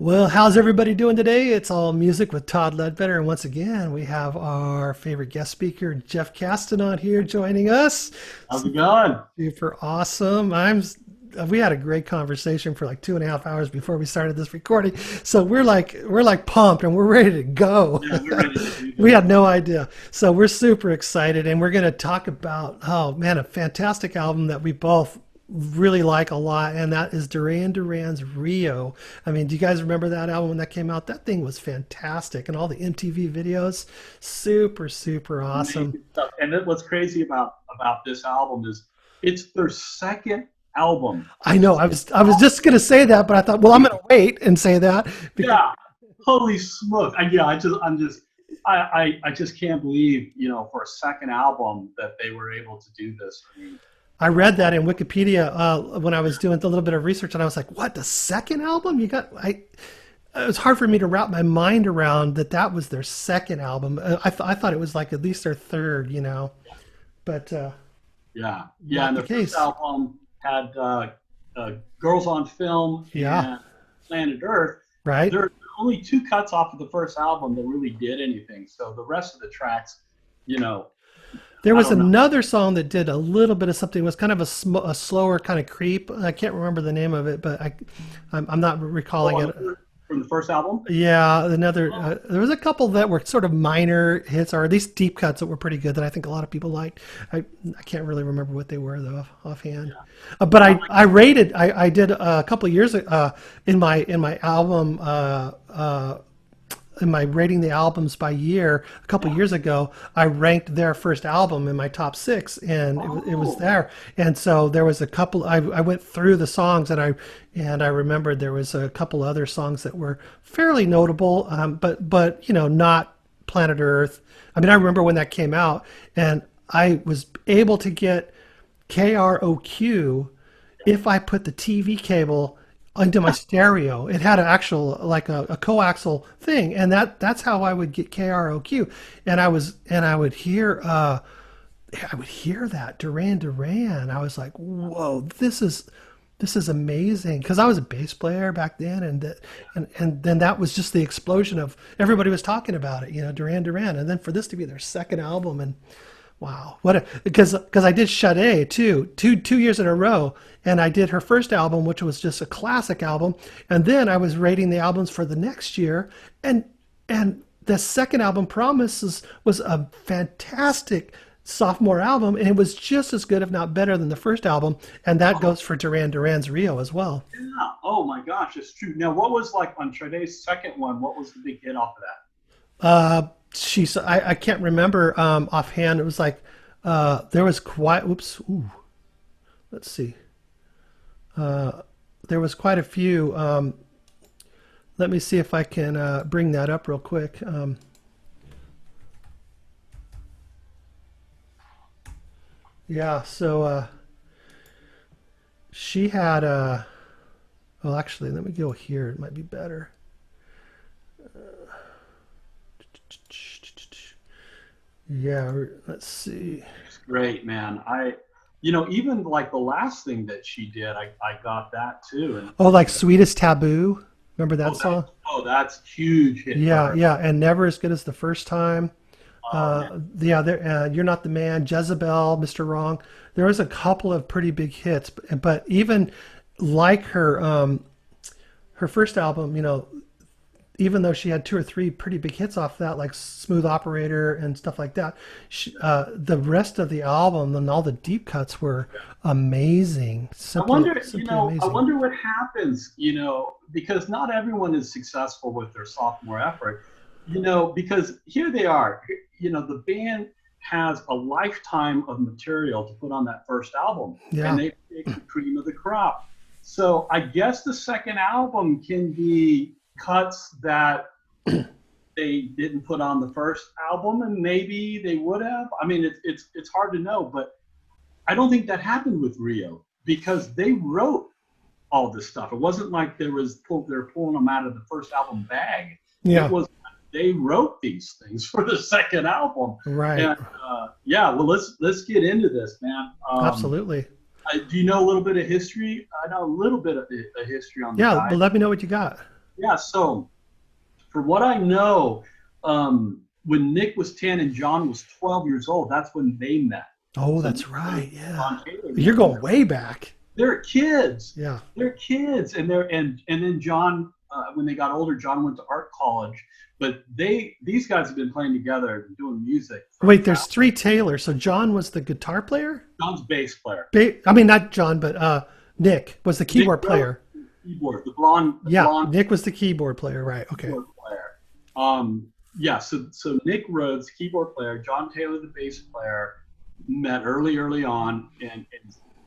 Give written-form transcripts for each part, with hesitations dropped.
Well, how's everybody doing today? It's all music with Todd Ledbetter, and once again, we have our favorite guest speaker, Jeff Castanon, here joining us. How's it going? Super awesome. We had a great conversation for like 2.5 hours before we started this recording, so we're like pumped and we're ready to go. Yeah, we're ready to do We this. had no idea, so we're super excited, and we're going to talk about, oh man, a fantastic album that we both really like a lot, and that is Duran Duran's Rio. I mean, do you guys remember that album when that came out? That thing was fantastic, and all the MTV videos, super, super awesome. Amazing stuff. And what's crazy about this album is it's their second album. I know. I was just gonna say that, but I thought, well, I'm gonna wait and say that because Yeah, holy smoke! I just can't believe for a second album that they were able to do this. I mean, I read that in Wikipedia when I was doing a little bit of research, and I was like, what? The second album? You got? It was hard for me to wrap my mind around that was their second album. I thought it was like at least their third. But yeah, not and the the first case. album had Girls on Film Yeah. and Planet Earth. Right. There are only two cuts off of the first album that really did anything. So the rest of the tracks, you know, There I was don't know. another song that did a little bit of something. It was kind of a slower kind of creep. I can't remember the name of it, but I'm not Oh, recalling it. from the first album? Yeah, another. Oh, There was a couple that were sort of minor hits, or at least deep cuts that were pretty good that I think a lot of people liked. I can't really remember what they were though offhand. yeah. But I I like, rated. I did a couple of years in my album. In my rating the albums by year a couple yeah. years ago, I ranked their first album in my top six, and it was Oh, there. And so there was a couple. I went through the songs, and I remembered there was a couple other songs that were fairly notable, but not Planet Earth. I mean, I remember when that came out, and I was able to get KROQ if I put the TV cable into my stereo. It had an actual like a coaxial thing, and that's how I would get KROQ. And I would hear that Duran Duran. I was like, whoa, this is amazing, because I was a bass player back then, and then that was just the explosion of everybody was talking about it, Duran Duran, and then for this to be their second album. And wow, because I did Sade too, two years in a row, and I did her first album, which was just a classic album, and then I was rating the albums for the next year, and the second album, Promises, was a fantastic sophomore album, and it was just as good, if not better, than the first album, and that oh, goes for Duran Duran's Rio as well. yeah. Oh my gosh, it's true. Now, what was like on Sade's second one? What was the big hit off of that? I can't remember offhand. It was like there was quite. Oops. Ooh, let's see. There was quite a few. Let me see if I can bring that up real quick. Yeah. So she had. Well, actually, let me go here. It might be better. Yeah. Let's see. It's great, man. Even like the last thing that she did, I got that too. And Oh, like Sweetest Taboo. Remember that oh, song? that's huge hit for Yeah, her. yeah, and Never as Good as the First Time. Oh man. Yeah, You're Not the Man, Jezebel, Mr. Wrong. There was a couple of pretty big hits, but even like her first album, even though she had two or three pretty big hits off that, like Smooth Operator and stuff like that, the rest of the album and all the deep cuts were amazing, I simply, wonder, simply I amazing. wonder what happens, because not everyone is successful with their sophomore effort, because here they are, the band has a lifetime of material to put on that first album, and Yeah. they pick the cream of the crop. So I guess the second album can be cuts that they didn't put on the first album, and maybe they would have. I mean, it's hard to know, but I don't think that happened with Rio because they wrote all this stuff. It wasn't like they're pulling them out of the first album bag. It Yeah. was they wrote these things for the second album. Right. And yeah, well, let's get into this, man. Absolutely. Do you know a little bit of history? I know a little bit of history on the Yeah. guy. Well, let me know what you got. Yeah. So from what I know, when Nick was 10 and John was 12 years old, that's when they met. Oh, So that's Nick and right. Yeah. John Taylor You're met when going way back. they're kids. Yeah. They're kids, and then John, when they got older, John went to art college. But these guys have been playing together and doing music from Wait, there's three Taylors. So John was the guitar player? John's bass player. I mean, not John, but Nick was the Nick keyboard Rhodes, player. keyboard, the Yeah, blonde Nick was the keyboard player, right? Okay. keyboard player. Yeah, so Nick Rhodes, keyboard player, John Taylor, the bass player, met early on and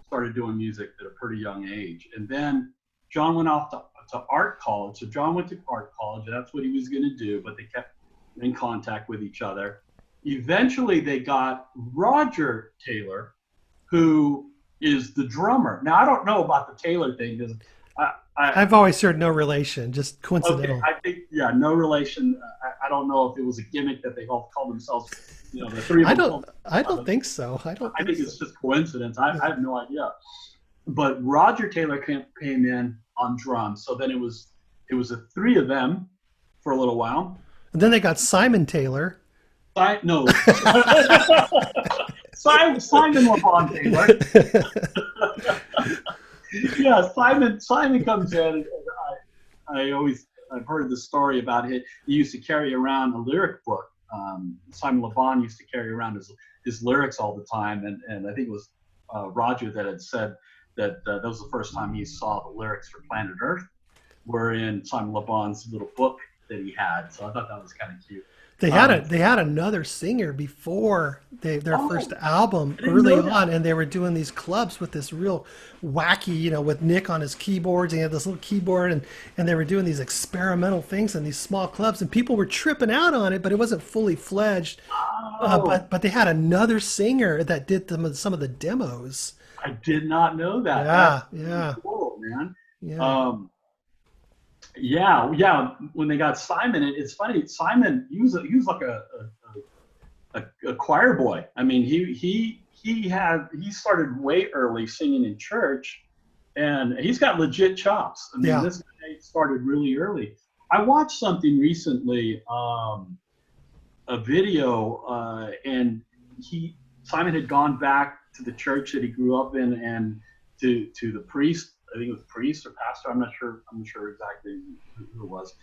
started doing music at a pretty young age. And then John went off to art college. So John went to art college, and that's what he was going to do, but they kept in contact with each other. Eventually, they got Roger Taylor, who is the drummer. Now, I don't know about the Taylor thing because I've always heard no relation, just okay, coincidental. I think yeah, no relation. I don't know if it was a gimmick that they all called themselves. The three of I them. don't. I don't think so. I don't I think think so. it's just coincidence. I have no idea. But Roger Taylor came in on drums, so then it was the three of them for a little while. And then they got Simon Taylor. No, Simon LeBron Taylor. Yeah, Simon comes in, and I've heard the story about it. He used to carry around a lyric book. Simon LeBon used to carry around his lyrics all the time, and I think it was Roger that had said that that was the first time he saw the lyrics for Planet Earth were in Simon LeBon's little book that he had. So I thought that was kind of cute. They had another singer before their Oh, first album I didn't early know on, that. and they were doing these clubs with this real wacky, with Nick on his keyboards, and he had this little keyboard, and they were doing these experimental things in these small clubs, and people were tripping out on it, but it wasn't fully fledged. Oh, But they had another singer that did some of the demos. I did not know that. That's Yeah, yeah, cool, man. yeah. Um, yeah, yeah. When they got Simon, it's funny. Simon, he was like a choir boy. I mean, he started way early singing in church, and he's got legit chops. I mean, Yeah. this guy started really early. I watched something recently, a video, and he Simon had gone back to the church that he grew up in, and to the priest. I think it was priest or pastor. I'm not sure. I'm not sure exactly who it was.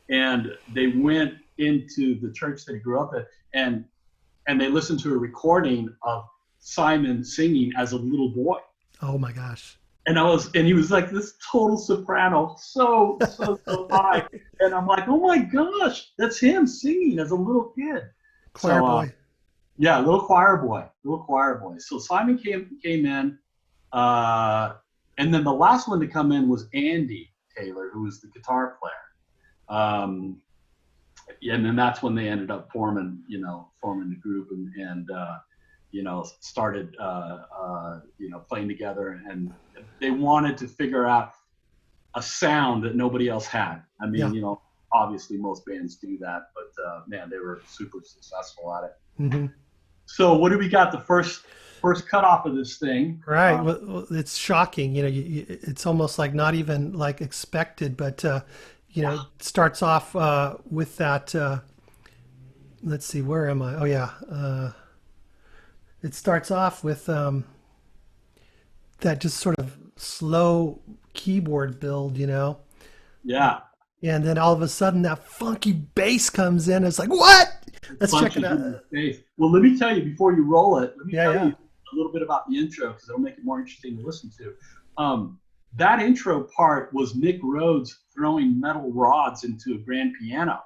And they went into the church that he grew up at, and they listened to a recording of Simon singing as a little boy. Oh my gosh. And he was like this total soprano, so high. And I'm like, oh my gosh, that's him singing as a little kid. Choir So boy. yeah, little choir boy. So Simon came in, and then the last one to come in was Andy Taylor, who was the guitar player. And then that's when they ended up forming the group and started playing together, and they wanted to figure out a sound that nobody else had. I Yeah. mean, obviously most bands do that, but man, they were super successful at it. Hmm. So what do we got? The first cut off of this thing. Right. Well, it's shocking. It's almost like not even like expected, but it starts off with that. Let's see, where am I? Oh yeah. It starts off with that just sort of slow keyboard build. Yeah, And then all of a sudden that funky bass comes in. It's like, what? Let's check punches it you in out. the face. Well, let me tell you before you roll it. Let me Yeah, tell yeah. you a little bit about the intro because it'll make it more interesting to listen to. That intro part was Nick Rhodes throwing metal rods into a grand piano,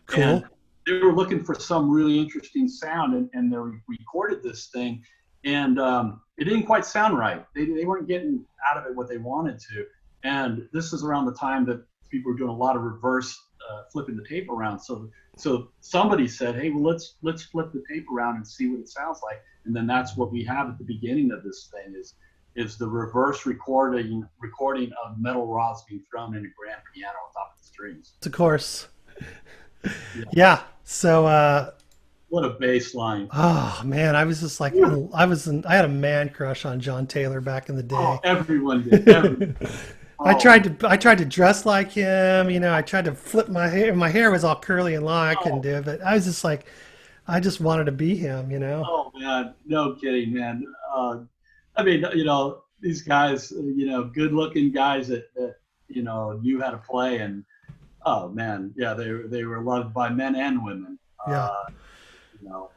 Cool. and they were looking for some really interesting sound, and they recorded this thing, and it didn't quite sound right. They weren't getting out of it what they wanted to, and this is around the time that people were doing a lot of reverse flipping the tape around. So somebody said, hey, well, let's flip the tape around and see what it sounds like, and then that's what we have at the beginning of this thing is the reverse recording of metal rods being thrown in a grand piano on top of the strings. Of course. Yeah. Yeah. So What a bass line. oh man, I was just like, I had a man crush on John Taylor back in the day. Oh, everyone did. Everyone. Oh, I tried to dress like him. You know, I tried to flip my hair. My hair was all curly and long. I couldn't oh, do it, but I was just like, I just wanted to be him. You know. oh man, no kidding, man. I mean, these guys, good-looking guys that knew how to play, and oh man, yeah, they were loved by men and women. Yeah. You know,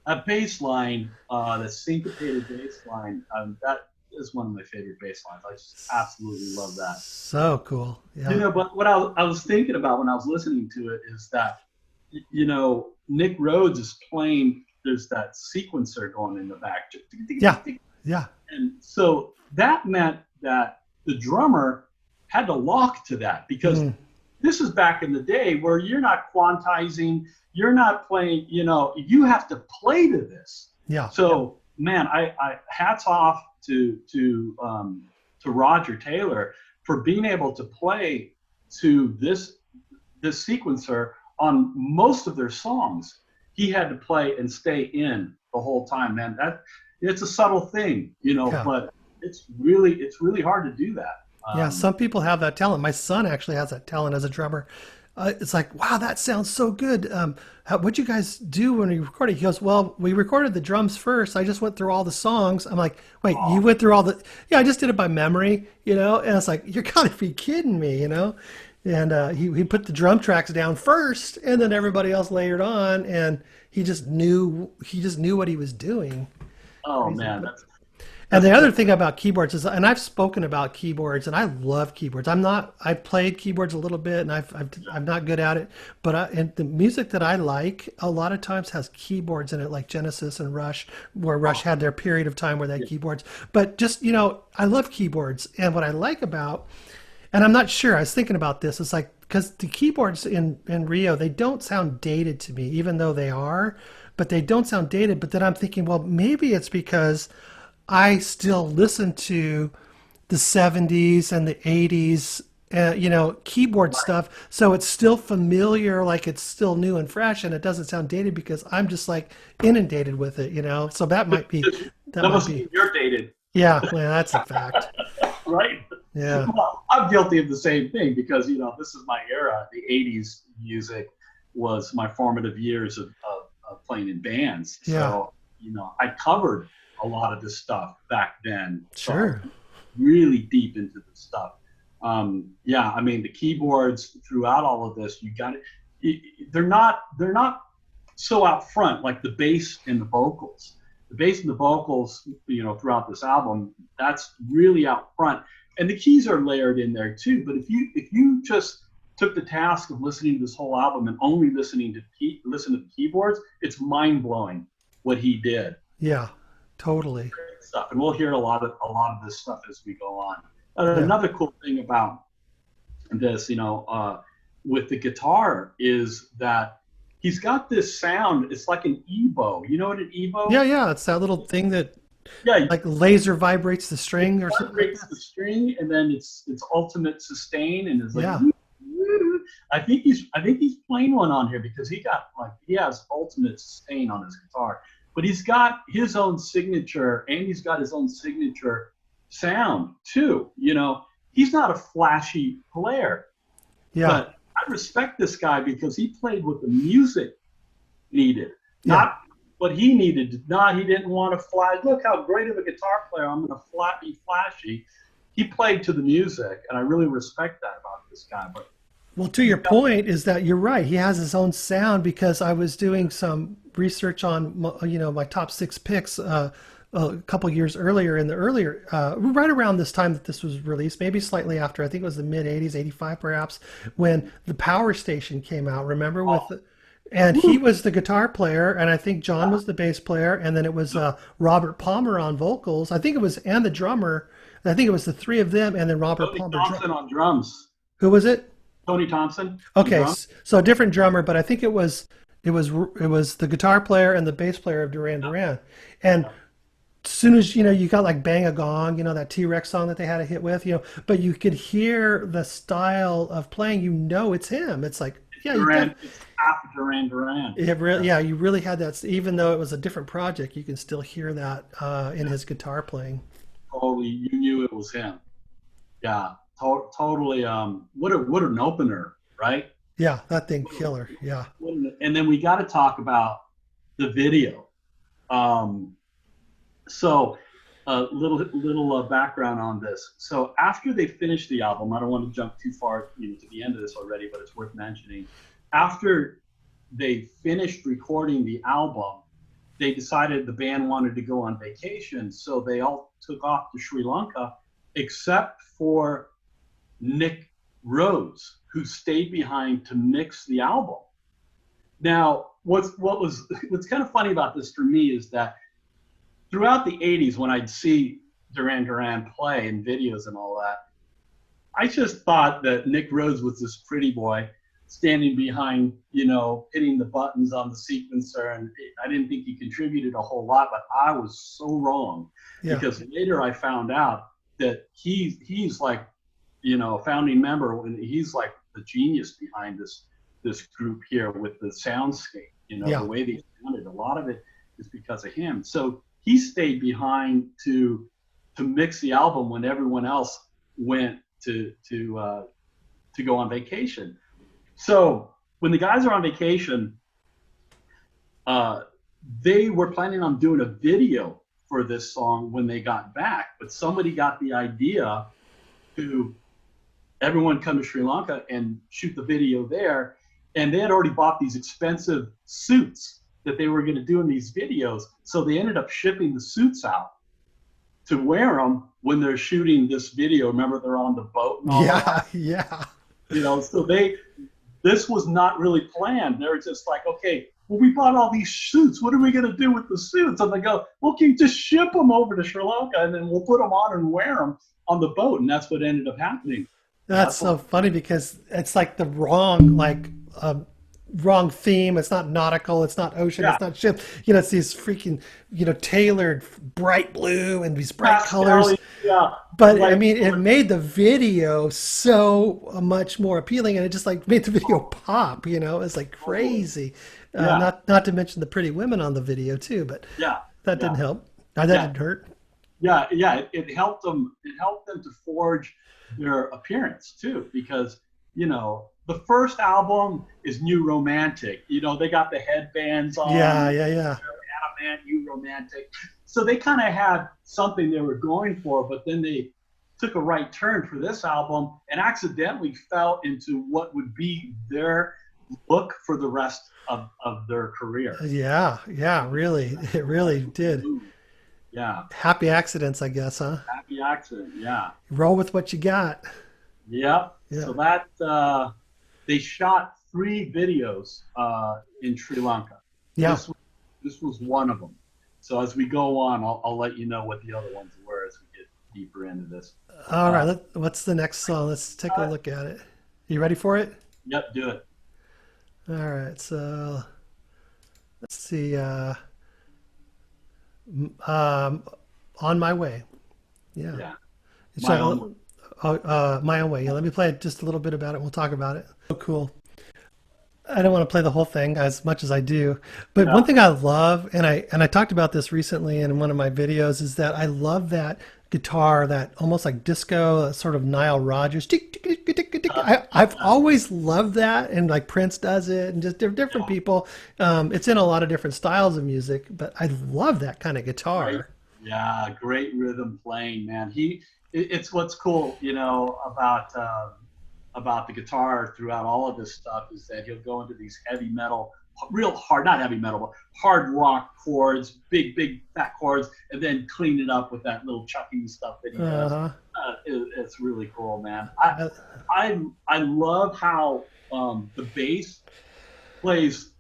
that bass line, the syncopated bass line, that is one of my favorite bass lines. I just absolutely love that. So cool. Yeah. But what I was thinking about when I was listening to it is that, Nick Rhodes is playing. There's that sequencer going in the back, Yeah. Yeah. and so that meant that the drummer had to lock to that because Mm, this is back in the day where you're not quantizing, you're not playing, you have to play to this. yeah. So man, I hats off to Roger Taylor for being able to play to this sequencer on most of their songs. He had to play and stay in the whole time, man. That it's a subtle thing, Yeah. but it's really hard to do that. Yeah. Some people have that talent. My son actually has that talent as a drummer. It's like, wow, that sounds so good. What'd you guys do when you recorded? He goes, well, we recorded the drums first. I just went through all the songs. I'm like, wait, you went through all the? Yeah, I just did it by memory, you know. And it's like, you're gotta be kidding me, you know. And he put the drum tracks down first, and then everybody else layered on, and he just knew what he was doing. Oh Crazy. man, And that's the cool. other thing about keyboards is, and I've spoken about keyboards, and I love keyboards. I played keyboards a little bit, and I'm not good at it, but and the music that I like a lot of times has keyboards in it, like Genesis and Rush, where Rush Oh, had their period of time where they had yeah. keyboards. But just, I love keyboards, and what I like about, and I'm not sure, I was thinking about this, it's like, because the keyboards in Rio, they don't sound dated to me, even though they are, but they don't sound dated. But then I'm thinking, well, maybe it's because I still listen to the 70s and the 80s, keyboard Right. stuff. So it's still familiar, like it's still new and fresh, and it doesn't sound dated because I'm just like inundated with it, you know? So that That might must be, mean you're dated, yeah, well, that's a fact. right? Yeah. Well, I'm guilty of the same thing because this is my era. The '80s music was my formative years of playing in bands. Yeah. So I covered a lot of this stuff back then. So I was Sure. really deep into this stuff. Yeah, I mean the keyboards throughout all of this, you got it. They're not so out front like the bass and the vocals. The bass and the vocals, throughout this album, that's really out front, and the keys are layered in there too. But if you just took the task of listening to this whole album and only listen to the keyboards, it's mind blowing what he did. Yeah. Totally. Stuff, and we'll hear a lot of this stuff as we go on. Yeah. Another cool thing about this, with the guitar is that he's got this sound. It's like an Evo. You know what an Yeah. Evo? Yeah. It's that little thing that Yeah, like laser vibrates the it string or something like vibrates that. the string, and then it's ultimate sustain, and it's like. Yeah. I think he's playing one on here because he has ultimate sustain on his guitar, but he's got his own signature and he's got his own signature sound too. He's not a flashy player, Yeah. but I respect this guy because he played what the music needed, Yeah. not what he needed. Not he didn't want to flash. Look how great of a guitar player I'm going to be flashy. He played to the music, and I really respect that about this guy. But Well, to he's your got point is that you're right. He has his own sound because I was doing some research on my top six picks a couple years earlier right around this time that this was released, maybe slightly after. I think it was the mid '80s, '85 perhaps, when the Power Station came out. Remember with oh, the, and he woo, was the guitar player, and I think John yeah, was the bass player, and then it was Robert Palmer on vocals. I think it was and the drummer. I think it was the three of them, and then Robert Tony Palmer. Thompson on drums. Who was it? Tony Thompson on Okay, drums. so a different drummer, but I think it was the guitar player and the bass player of Duran Duran. And Yeah. as soon as you got like Bang a Gong, that T-Rex song that they had a hit with, but you could hear the style of playing, it's him. It's like, yeah, you got Duran, it's half Duran Duran. it really, Yeah. yeah, you really had that. Even though it was a different project, you can still hear that in his guitar playing. Totally, you knew it was him. Yeah, totally. What an opener, right? Yeah, that thing killer. Yeah. And then we got to talk about the video. Um, so little background on this. So after they finished the album, I don't want to jump too far, to the end of this already, but it's worth mentioning. After they finished recording the album, they decided the band wanted to go on vacation, so they all took off to Sri Lanka, except for Nick Rhodes, who stayed behind to mix the album. Now, what's kind of funny about this for me is that throughout the 80s, when I'd see Duran Duran play in videos and all that, I just thought that Nick Rhodes was this pretty boy standing behind, hitting the buttons on the sequencer. And I didn't think he contributed a whole lot, but I was so wrong. Yeah. Because later I found out that he's like, a founding member, and he's like the genius behind this group here with the soundscape, the way they sounded. A lot of it is because of him. So he stayed behind to mix the album when everyone else went to go on vacation. So when the guys are on vacation, they were planning on doing a video for this song when they got back, but somebody got the idea to everyone come to Sri Lanka and shoot the video there. And they had already bought these expensive suits that they were going to do in these videos. So they ended up shipping the suits out to wear them when they're shooting this video. Remember, they're on the boat and all that? Yeah. So this was not really planned. They were just like, okay, well, we bought all these suits. What are we going to do with the suits? And they go, well, can you just ship them over to Sri Lanka and then we'll put them on and wear them on the boat. And that's what ended up happening. That's so funny because it's like the wrong theme. It's not nautical. It's not ocean. Yeah. It's not ship. It's these freaking, tailored bright blue and these bright colors. Yeah. But I mean, it made the video so much more appealing, and it just like made the video pop. It's like crazy. Not to mention the pretty women on the video too. But that didn't help. That didn't hurt. Yeah. It helped them. It helped them to forge their appearance too, because the first album is New Romantic. They got the headbands on. Yeah. Man, New Romantic. So they kind of had something they were going for, but then they took a right turn for this album and accidentally fell into what would be their look for the rest of their career. Yeah, really. It really did. Yeah. Happy accidents, I guess, huh? Happy accident, yeah. Roll with what you got. Yep. Yeah. So that they shot 3 videos in Sri Lanka. Yeah. This was one of them. So as we go on, I'll let you know what the other ones were as we get deeper into this. All right. What's the next song? Let's take a look at it. You ready for it? Yep, do it. All right. So let's see. On My Way. Yeah. My Own Way. My Own Way. Yeah, let me play just a little bit about it. We'll talk about it. So cool. I don't want to play the whole thing as much as I do, but one thing I love, and I talked about this recently in one of my videos, is that I love that guitar, that almost like disco, sort of Nile Rodgers. I've always loved that, and like Prince does it, and just different people. It's in a lot of different styles of music, but I love that kind of guitar. Yeah, great rhythm playing, man. It's what's cool, about the guitar throughout all of this stuff is that he'll go into these heavy metal, real hard, not heavy metal, but hard rock chords, big fat chords, and then clean it up with that little chucking stuff that he does. It's really cool, man. I love how the bass plays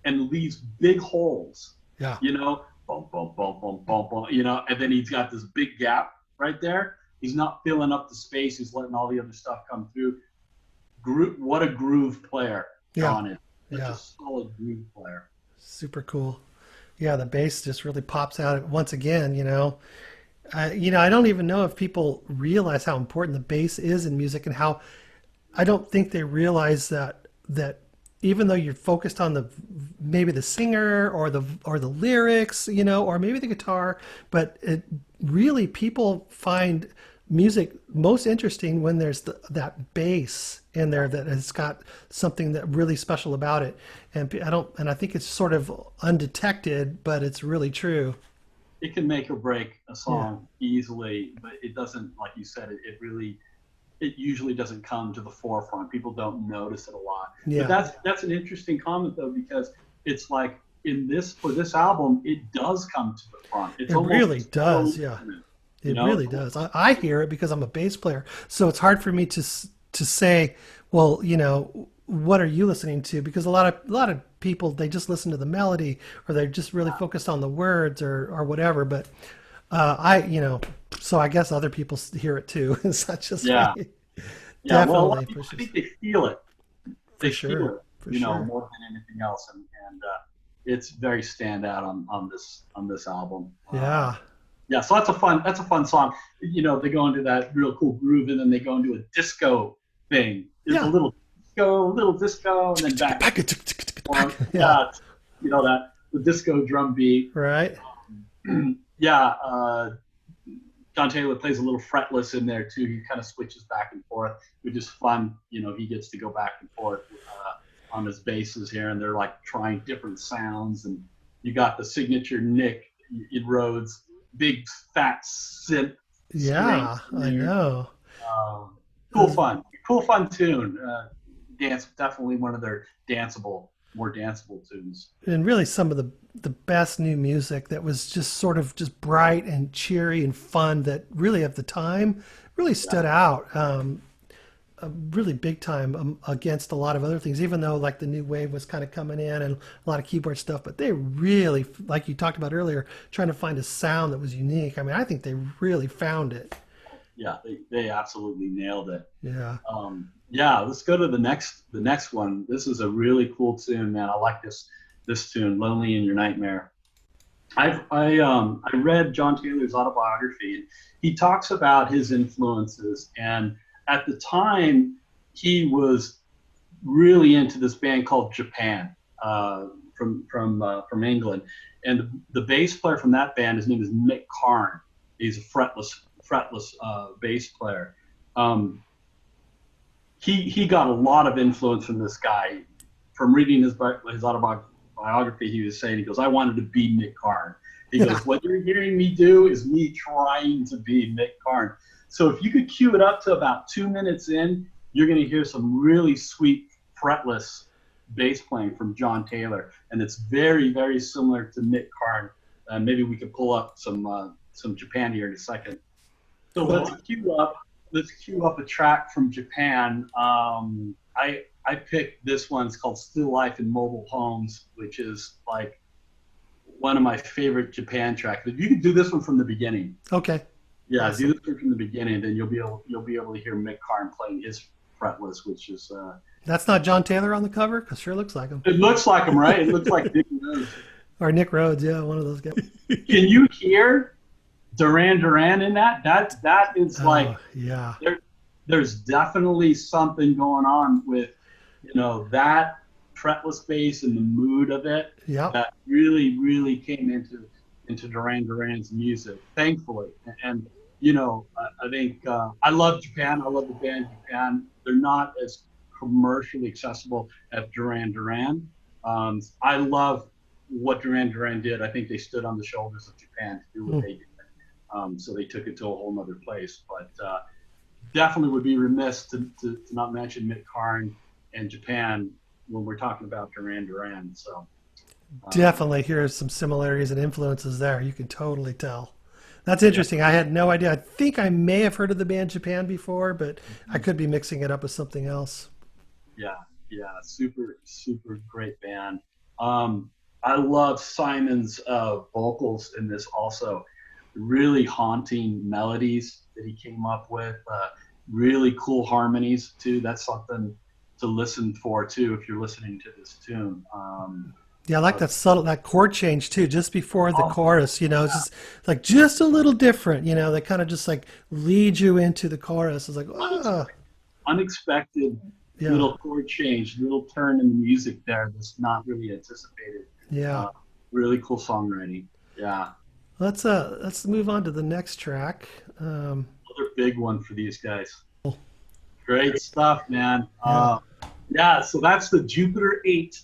and leaves big holes. Yeah. Boom, boom, boom, boom, boom, boom. And then he's got this big gap right there. He's not filling up the space. He's letting all the other stuff come through. What a groove player John is. Such a solid groove player. Super cool. Yeah, the bass just really pops out once again. I don't even know if people realize how important the bass is in music, and how I don't think they realize that even though you're focused on maybe the singer or the lyrics, or maybe the guitar, but it really, people find music most interesting when there's that bass in there that has got something that really special about it. And I think it's sort of undetected, but it's really true. It can make or break a Yeah. song easily, but it doesn't, like you said, it usually doesn't come to the forefront. People don't notice it a lot. But Yeah. that's an interesting comment though, because it's like for this album, it does come to the front. It's It almost really a solo does. Yeah. instrument, you It know? really does. I hear it because I'm a bass player, so it's hard for me to say, well, what are you listening to? Because a lot of people, they just listen to the melody, or they're just really focused on the words, or whatever. But so I guess other people hear it too. It's not just Yeah, me. yeah. Well, a lot Definitely of people, I pushes think they feel it. for They feel sure, it, for sure. more than anything else, and it's very standout on this album. Yeah, Yeah, so that's a fun song. They go into that real cool groove, and then they go into a disco thing. There's a yeah, little disco, and then back. yeah. Yeah, that the disco drum beat. Right. Yeah, John Taylor plays a little fretless in there too. He kind of switches back and forth, which is fun. He gets to go back and forth on his basses here, and they're like trying different sounds. And you got the signature Nick in Rhodes, big fat synth scream Yeah, in I there. know. Um, Those cool fun tune. Definitely one of their more danceable tunes. and really some of the best new music that was just sort of just bright and cheery and fun that really at the time really stood out, really big time, against a lot of other things, even though like the new wave was kind of coming in and a lot of keyboard stuff, but they really, like you talked about earlier, trying to find a sound that was unique. I mean, I think they really found it. Yeah, they absolutely nailed it. Yeah. Yeah, let's go to the next one. This is a really cool tune, man. I like this tune, "Lonely in Your Nightmare." I read John Taylor's autobiography, and he talks about his influences. And at the time, he was really into this band called Japan, from England, and the bass player from that band, his name is Mick Karn. He's a fretless bass player. Um, he got a lot of influence from this guy. From reading his autobiography, he was saying, he goes, "I wanted to be Mick Karn." He goes, "What you're hearing me do is me trying to be Mick Karn." So if you could cue it up to about 2 minutes in, you're going to hear some really sweet fretless bass playing from John Taylor, and it's very, very similar to Mick Karn. Maybe we could pull up some Japan here in a second. So Cool. let's cue up a track from Japan. I picked this one. It's called "Still Life in Mobile Homes," which is like one of my favorite Japan tracks. If you could do this one from the beginning, Okay. yeah, do Awesome. this one from the beginning, then you'll be able to hear Mick Karn playing his fretless, which is That's not John Taylor on the cover, because sure looks like him. it looks like him, right? It looks like Dick Rose. Or Nick Rhodes, yeah, one of those guys. Can you hear Duran Duran in that? That is like Oh, yeah. there, there's definitely something going on with that fretless bass and the mood of it Yep. that really came into Duran Duran's music, thankfully. And I think I love Japan. I love the band Japan. They're not as commercially accessible as Duran Duran. I love what Duran Duran did. I think they stood on the shoulders of Japan to do what Hmm. they did. So they took it to a whole nother place. But definitely would be remiss to not mention Mick Karn and Japan when we're talking about Duran Duran. So Definitely here's some similarities and influences there. You can totally tell. That's interesting. I had no idea. I think I may have heard of the band Japan before, but I could be mixing it up with something else. yeah, yeah, super great band. I love Simon's vocals in this also. Really haunting melodies that he came up with. Really cool harmonies too. That's something to listen for too if you're listening to this tune. Yeah, I like that subtle, that chord change too, just before the Oh, chorus. It's just like just a little different. They kind of just like lead you into the chorus. It's like, ah, unexpected yeah, little chord change, little turn in the music there that's not really anticipated. yeah. Uh, Really cool songwriting. Yeah. Let's move on to the next track. another big one for these guys. Great stuff, man. Yeah, so that's the Jupiter 8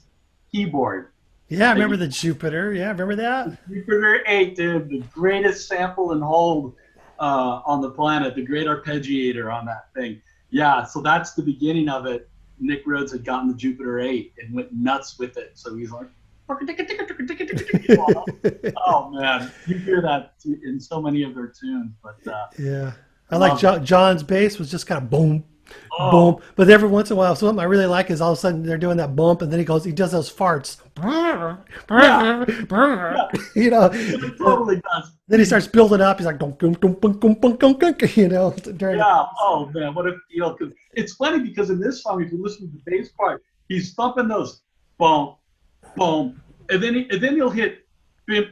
keyboard. Yeah, I remember the Jupiter. Yeah, remember The that? Jupiter 8, dude, the greatest sample and hold on the planet, the great arpeggiator on that thing. Yeah, so that's the beginning of it. Nick Rhodes had gotten the Jupiter 8 and went nuts with it. So he's like, oh man, you hear that in so many of their tunes. But Yeah. I like John's bass was just kind of boom, boom. oh But every once in a while, something I really like is all of a sudden they're doing that bump, and then he does those farts. yeah, yeah, You know, it totally does. then he starts building up. He's like, dum, dum, dum, dum, dum, dum, dum, dum, you know, during the, Yeah. Oh man, what a feel! Cause it's funny because in this song, if you listen to the bass part, he's thumping those boom, boom, and then he'll hit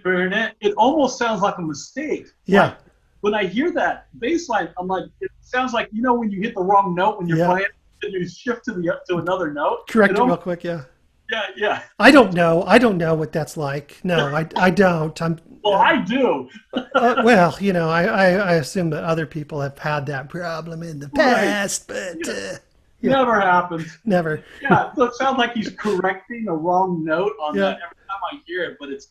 burn it. It almost sounds like a mistake. yeah, Like when I hear that bass line, I'm like, it sounds like when you hit the wrong note when you're yeah. playing, and you shift to another note. Correct it real quick. Yeah. Yeah, yeah. I don't know. I don't know what that's like. No, I don't. Well, I do. Well, you know, I assume that other people have had that problem in the Right. past, but Yeah. yeah, Never happens. never. Yeah, so it sounds like he's correcting a wrong note on Yeah. that every time I hear it, but it's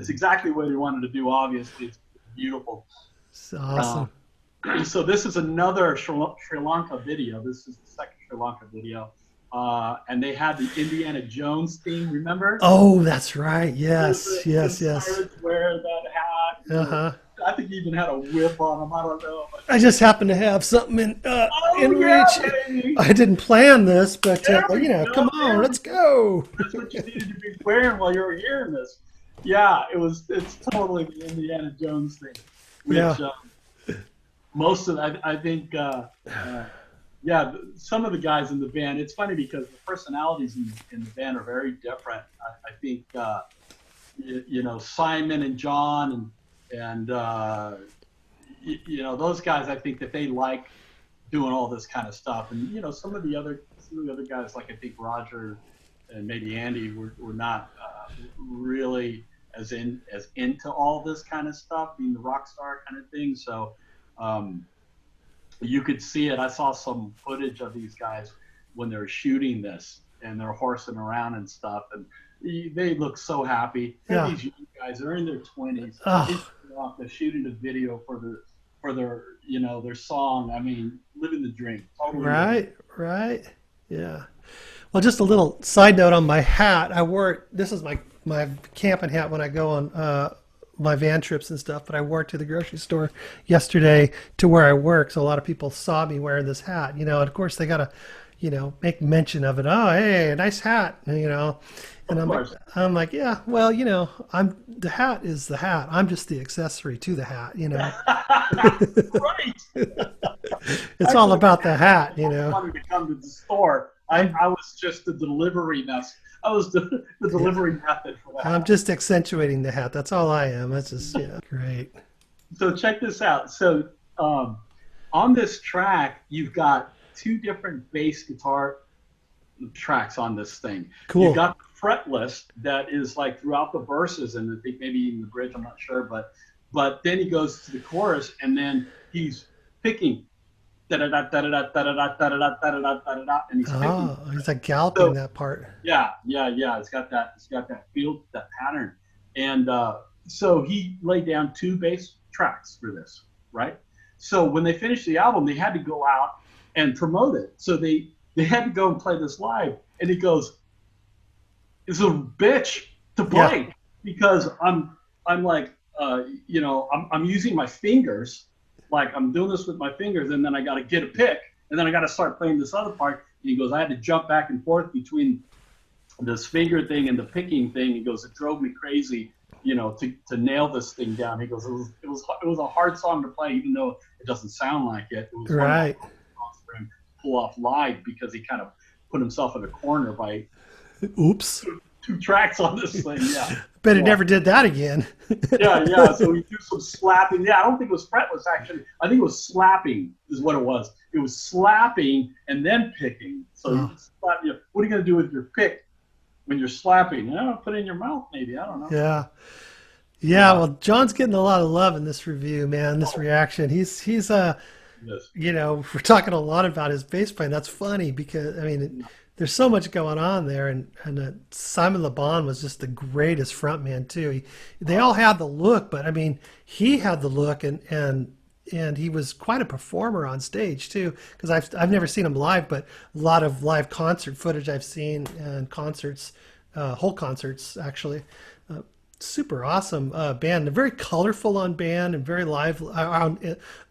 exactly what he wanted to do. Obviously, it's beautiful. It's awesome. So this is another Sri Lanka video. This is the second Sri Lanka video, and they had the Indiana Jones theme. Remember? Oh, that's right. Yes, yes, The yes. pirates wear that hat. Uh-huh. I think he even had a whip on him. I don't know. But, I just happen to have something in yeah, reach. baby. I didn't plan this, but There we you know, go, come there on, we let's go. That's what you needed to be wearing while you were hearing this. Yeah, it's totally the Indiana Jones thing. Which, Yeah. most of I think yeah, some of the guys in the band. It's funny because the personalities in the band are very different. I think Simon and John and those guys. I think that they like doing all this kind of stuff, and some of the other guys, like I think Roger and maybe Andy, were not really as into all this kind of stuff, being the rock star kind of thing. So you could see it. I saw some footage of these guys when they're shooting this and they're horsing around and stuff, and they look so happy. Yeah. These young guys, they're in their 20s. Oh. They're shooting a video for their song. I mean, living the dream. Totally. Right. Yeah. Well, just a little side note on my hat. I wore it. This is my camping hat when I go on my van trips and stuff. But I wore it to the grocery store yesterday to where I work. So a lot of people saw me wearing this hat. And of course they gotta, make mention of it. Oh, hey, nice hat. And I'm like, yeah, well, the hat is the hat. I'm just the accessory to the hat. Right. It's all about the hat. I wanted to come to the store. I was just the delivery mess. I was the delivery method for that. I'm just accentuating the hat. That's all I am. That's just great. So check this out. So on this track, you've got two different bass guitar tracks on this thing. Cool. You've got the fret list that is like throughout the verses, and I think maybe even the bridge. I'm not sure, but then he goes to the chorus, and then he's picking. And he's picking. He's like galloping that part. Yeah. It's got that feel, that pattern, and so he laid down two bass tracks for this, right? So when they finished the album, they had to go out and promote it. So they had to go and play this live, and he goes, "It's a bitch to play because I'm like I'm using my fingers." Like I'm doing this with my fingers, and then I got to get a pick, and then I got to start playing this other part. And he goes, I had to jump back and forth between this finger thing and the picking thing. He goes, it drove me crazy, to nail this thing down. He goes, it was a hard song to play, even though it doesn't sound like it. It was right. For him to pull off live because he kind of put himself in a corner by oops. Two tracks on this thing. Yeah. Bet he never did that again. Yeah. So he threw some slapping. Yeah, I don't think it was fretless, actually. I think it was slapping is what it was. It was slapping and then picking. So what are you going to do with your pick when you're slapping? Put it in your mouth, maybe. I don't know. Yeah. Well, John's getting a lot of love in this review, man. This reaction. He's Yes. we're talking a lot about his bass playing. That's funny because there's so much going on there, and Simon Le Bon was just the greatest frontman too. They all had the look, but he had the look, and he was quite a performer on stage too. Because I've never seen him live, but a lot of live concert footage I've seen and concerts, whole concerts actually. Super awesome band. They're very colorful on band and very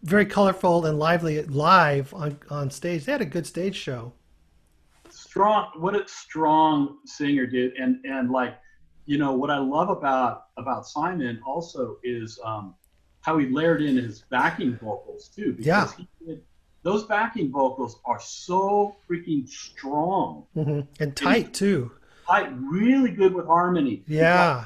very colorful and lively live on stage. They had a good stage show. Strong, what a strong singer, dude. And like, what I love about Simon also is how he layered in his backing vocals too, Yeah. because those backing vocals are so freaking strong. And And tight too. tight, really good with harmony. He's got Yeah.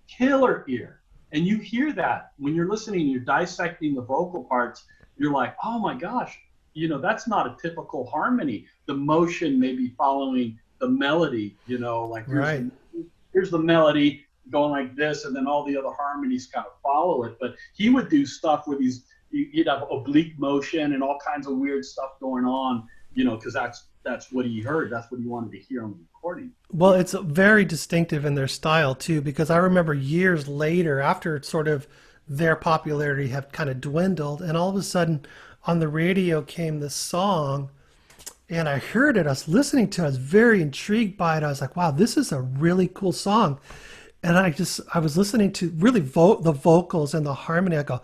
killer ear. And you hear that when you're listening, you're dissecting the vocal parts. You're like, oh my gosh, that's not a typical harmony. The motion may be following the melody, like Right. here's the melody going like this, and then all the other harmonies kind of follow it. But he would do stuff with he'd have oblique motion and all kinds of weird stuff going on, because that's what he heard. That's what he wanted to hear on the recording. Well, it's very distinctive in their style too, because I remember years later, after sort of their popularity had kind of dwindled, and all of a sudden on the radio came this song, and I heard it. I was listening to it. I was very intrigued by it. I was like, wow, this is a really cool song. And I was listening to really the vocals and the harmony. I go,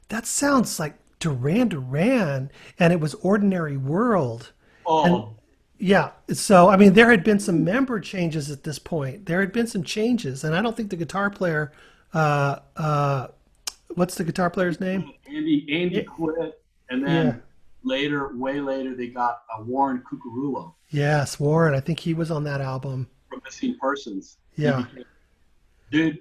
that sounds like Duran Duran, and it was Ordinary World. And Oh, yeah, so there had been some member changes at this point. There had been some changes, and I don't think the guitar player, uh, uh, what's the guitar player's name? Andy Yeah, quit, and yeah. then later, way later, they got Warren Cucurullo Yes, Warren. I think he was on that album. from Missing Persons. He Yeah. became, dude,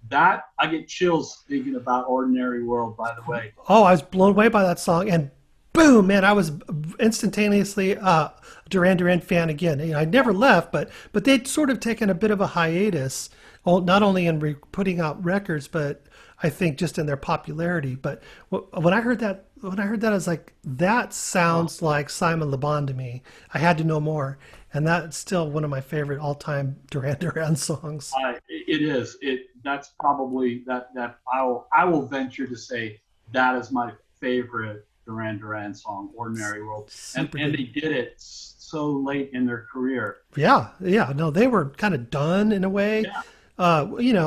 that I get chills thinking about Ordinary World. By the way, Oh, I was blown away by that song, and boom, man, I was instantaneously a Duran Duran fan again. I never left, but they'd sort of taken a bit of a hiatus, not only in putting out records, but I think just in their popularity. But when I heard that, I was like, that oh, sounds like Simon Le Bon to me. I had to know more, and that's still one of my favorite all-time Duran Duran songs. it is. That's probably that I will venture to say that is my favorite Duran Duran song, Ordinary World, and Super and good. they did it so late in their career. Yeah, yeah. No, they were kind of done in a way. Yeah,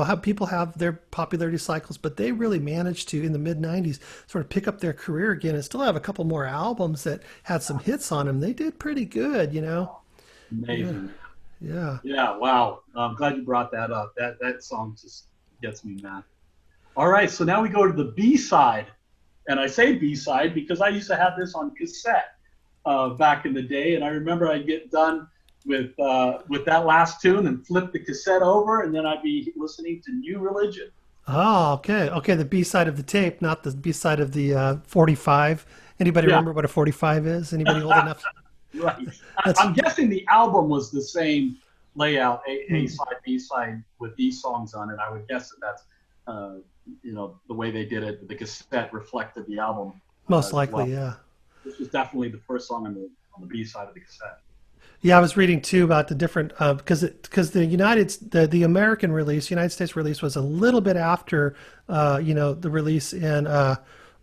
How people have their popularity cycles, but they really managed to, in the mid 90s, sort of pick up their career again and still have a couple more albums that had some hits on them. They did pretty good. Yeah, amazing. yeah. Yeah, wow. I'm glad you brought that up. That song just gets me mad. All right, so now we go to the B side, and I say B side because I used to have this on cassette back in the day, and I remember I'd get done with that last tune and flip the cassette over, and then I'd be listening to New Religion. Oh, okay. Okay, the B side of the tape, not the B side of the 45. Anybody Yeah, remember what a 45 is? Anybody old enough? right. That's I'm guessing the album was the same layout, A hmm, side, B side, with these songs on it. I would guess that that's uh, the way they did it. The cassette reflected the album most as likely, well. yeah. This was definitely the first song on the B side of the cassette. Yeah, I was reading too about the different because the American release, United States release was a little bit after the release in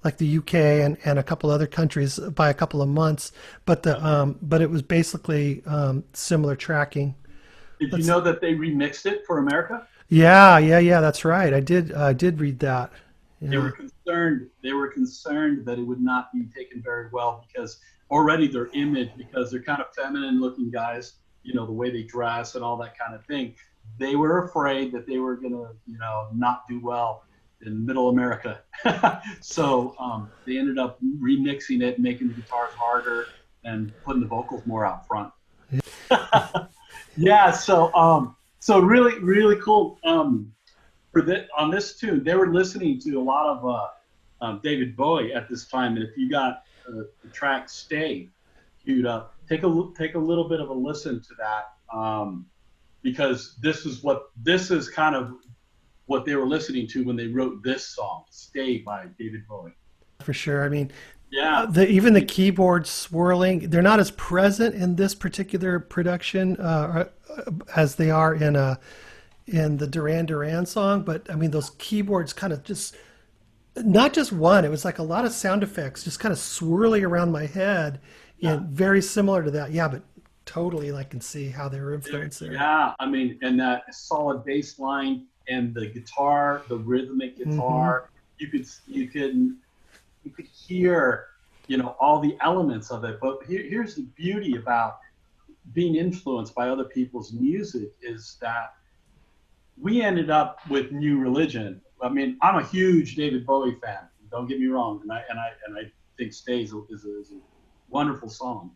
like the UK and a couple other countries by a couple of months, but it was basically similar tracking. Did you Let's know that they remixed it for America? Yeah, yeah, yeah, that's right. I did read that. They were Yeah. concerned. They were concerned that it would not be taken very well because already their image, because they're kind of feminine-looking guys, the way they dress and all that kind of thing. They were afraid that they were gonna, not do well in Middle America. So they ended up remixing it, making the guitars harder, and putting the vocals more out front. Yeah. So really, really cool. On this tune, they were listening to a lot of David Bowie at this time, and if you got the track "Stay" queued up, take a little bit of a listen to that, because this is kind of what they were listening to when they wrote this song, "Stay" by David Bowie. For sure. Yeah. Even the keyboard swirling, they're not as present in this particular production as they are in the Duran Duran song. But I mean, those keyboards kind of just not just one. It was like a lot of sound effects just kind of swirling around my head, Yeah. and very similar to that. Yeah, but totally, I can see how they were influenced there. Yeah, I mean, and that solid bass line and the guitar, the rhythmic Hmm. guitar, you could hear, all the elements of it. But here's the beauty about being influenced by other people's music is that we ended up with New Religion. I mean, I'm a huge David Bowie fan. Don't get me wrong, and I think "Stays" is a wonderful song.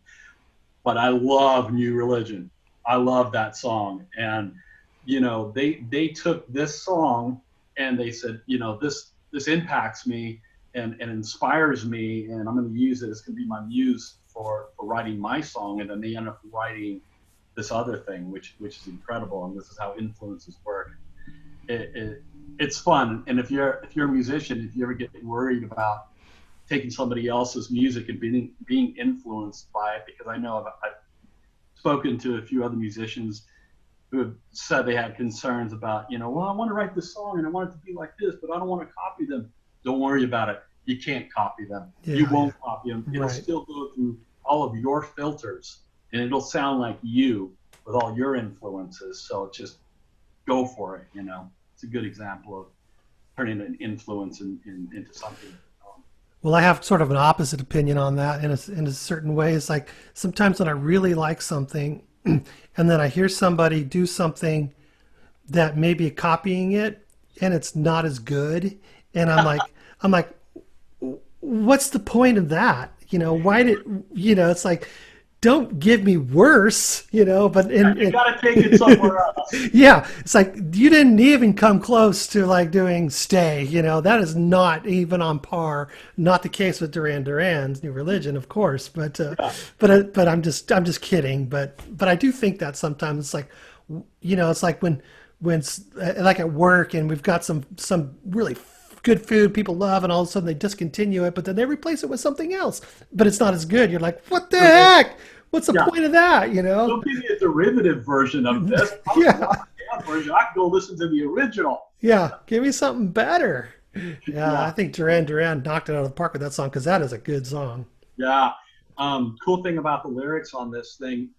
But I love New Religion. I love that song, and they took this song and they said, this impacts me and inspires me, and I'm going to use it. It's going to be my muse for writing my song, and then they end up writing this other thing, which is incredible, and this is how influences work. It's fun, and if you're a musician, if you ever get worried about taking somebody else's music and being influenced by it, because I know I've spoken to a few other musicians who have said they had concerns about, well, I want to write this song and I want it to be like this, but I don't want to copy them. Don't worry about it. You can't copy them. You Yeah, yeah, won't copy them. It'll right. still go through all of your filters and it'll sound like you with all your influences. So just go for it. It's a good example of turning an influence into something. Well, I have sort of an opposite opinion on that in a certain way. It's like sometimes when I really like something, and then I hear somebody do something that may be copying it, and it's not as good, and I'm like, what's the point of that? Why did it's like, don't give me worse, but You got to take it somewhere else. yeah, it's like you didn't even come close to like doing Stay. That is not even on par. Not the case with Duran Duran's New Religion, of course, Yeah. but I'm just kidding. But I do think that sometimes it's like, it's like when like at work and we've got some really good food people love, and all of a sudden they discontinue it, but then they replace it with something else, but it's not as good. You're like, what the heck? What's the Yeah. point of that? Don't give me a derivative version of this. I want Yeah. the down version. I can go listen to the original. Yeah, give me something better. Yeah, I Yeah, think Duran Duran knocked it out of the park with that song because that is a good song. yeah. Cool thing about the lyrics on this thing,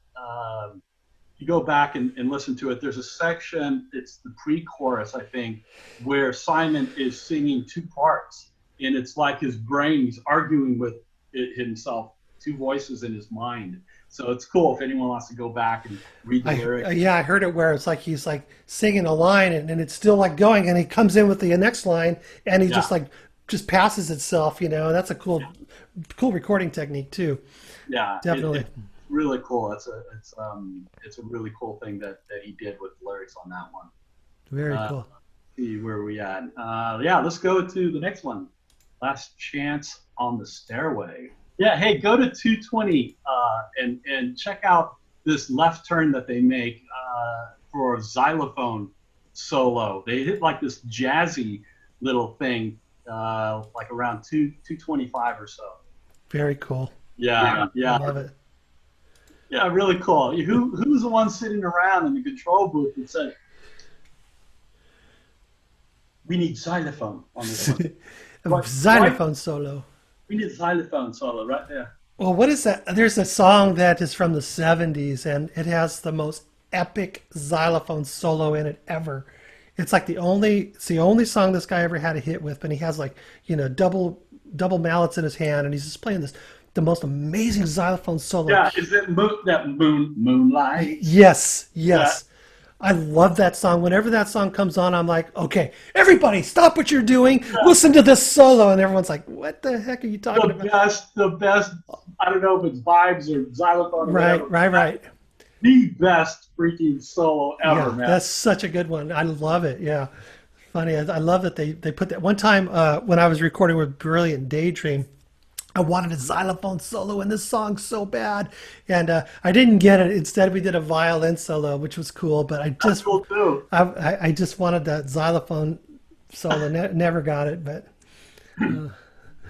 you go back and listen to it. There's a section, it's the pre-chorus, I think, where Simon is singing two parts, and it's like his brain, he's arguing with himself, two voices in his mind. So it's cool if anyone wants to go back and read the lyrics. Yeah, I heard it where it's like he's like singing a line and it's still like going, and he comes in with the next line and he Yeah, just passes itself. And that's a cool recording technique too. yeah, Definitely. it's really cool. It's a really cool thing that he did with lyrics on that one. Very Uh, cool. see where we at. Yeah, let's go to the next one. Last chance on the stairway. Yeah, hey, go to 220 and check out this left turn that they make for a xylophone solo. They hit like this jazzy little thing, like around 225 or so. Very cool. Yeah, I yeah, love it. yeah, really cool. Who's the one sitting around in the control booth that said, "We need xylophone on this one"? A Right, xylophone solo. we need xylophone solo right there. Well, what is that? There's a song that is from the 70s and it has the most epic xylophone solo in it ever. It's the only song this guy ever had a hit with, but he has like, double mallets in his hand and he's just playing the most amazing xylophone solo. Yeah, is it that moonlight? Yes, Yeah, yes. I love that song. Whenever that song comes on, I'm like, okay, everybody, stop what you're doing. yeah. Listen to this solo. And everyone's like, what the heck are you talking The about? best, the best. I don't know if it's vibes or xylophone or Right, whatever. right, right. The best freaking solo ever, Yeah, man. that's such a good one. I love it. Yeah. Funny. I love that they put that one time when I was recording with Brilliant Daydream. I wanted a xylophone solo in this song so bad, and I didn't get it. Instead, we did a violin solo, which was cool. But I That's just, cool too. I just wanted that xylophone solo. Never got it, but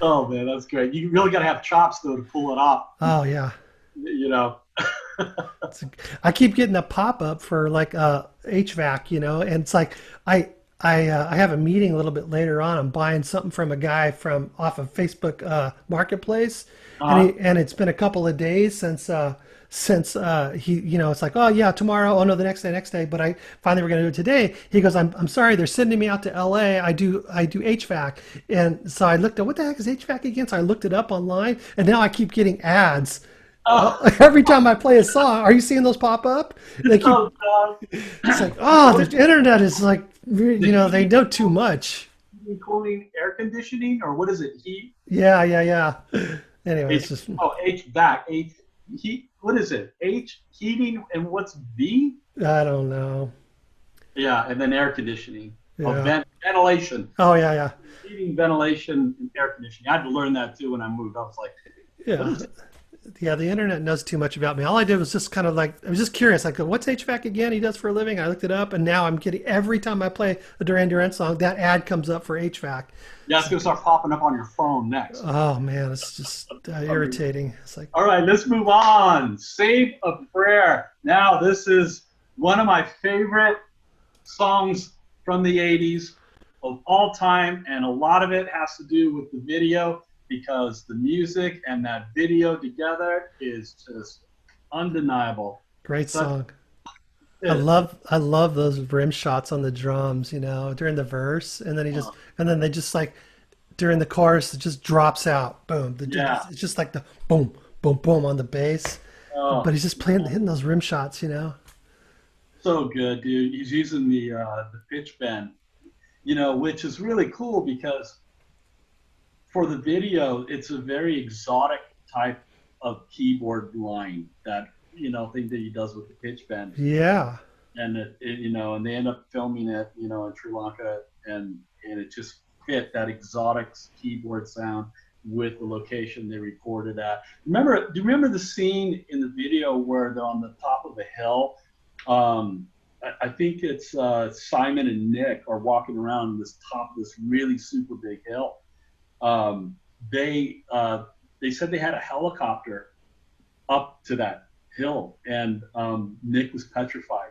Oh man, that's great. You really got to have chops though to pull it off. Oh yeah. You know. It's, I keep getting a pop up for like HVAC, and it's like I have a meeting a little bit later on. I'm buying something from a guy from off of Facebook Marketplace, Uh, and it's been a couple of days since he, it's like, oh yeah, tomorrow, oh no, the next day, but I finally we're gonna do it today. He goes, I'm sorry, they're sending me out to LA. I do HVAC, and so I looked at what the heck is HVAC again. So I looked it up online, and now I keep getting ads. oh, Every time I play a song, are you seeing those pop up? They keep. oh God. It's like, oh, What the is internet is like, the they heating, know too much. cooling, air conditioning, or what is it? Heat, Yeah, yeah, yeah. Anyway, it's H, just, HVAC, H heat. What is it? H heating and what's V? I don't know. Yeah, and then air conditioning. Oh, Yeah. ventilation, Oh, yeah, yeah, heating, ventilation, and air conditioning. I had to learn that too when I moved. I was like, what yeah. is it? Yeah, the internet knows too much about me. All I did was just kind of like, I was just curious, like, what's HVAC again? He does for a living. I looked it up, and now I'm getting, every time I play a Duran Duran song, that ad comes up for HVAC. Yeah, it's gonna start popping up on your phone next. Oh, man, it's just irritating. It's like, All right, let's move on. Save a Prayer. Now, this is one of my favorite songs from the 80s of all time, and a lot of it has to do with the video because the music and that video together is just undeniable. great Such song. is. I love those rim shots on the drums, during the verse, and then Uh, and then they just like during the chorus, it just drops out. Boom. yeah. It's just like the boom, boom, boom on the bass. But Oh, he's just playing, hitting those rim shots. so good, dude. He's using the pitch bend, which is really cool because for the video, it's a very exotic type of keyboard line that thing that he does with the pitch bend, Yeah. and and they end up filming it, in Sri Lanka, and it just fit that exotic keyboard sound with the location they recorded at. Do you remember the scene in the video where they're on the top of a hill? I think it's Simon and Nick are walking around this top of this really super big hill. um, they said they had a helicopter up to that hill, and Nick was petrified.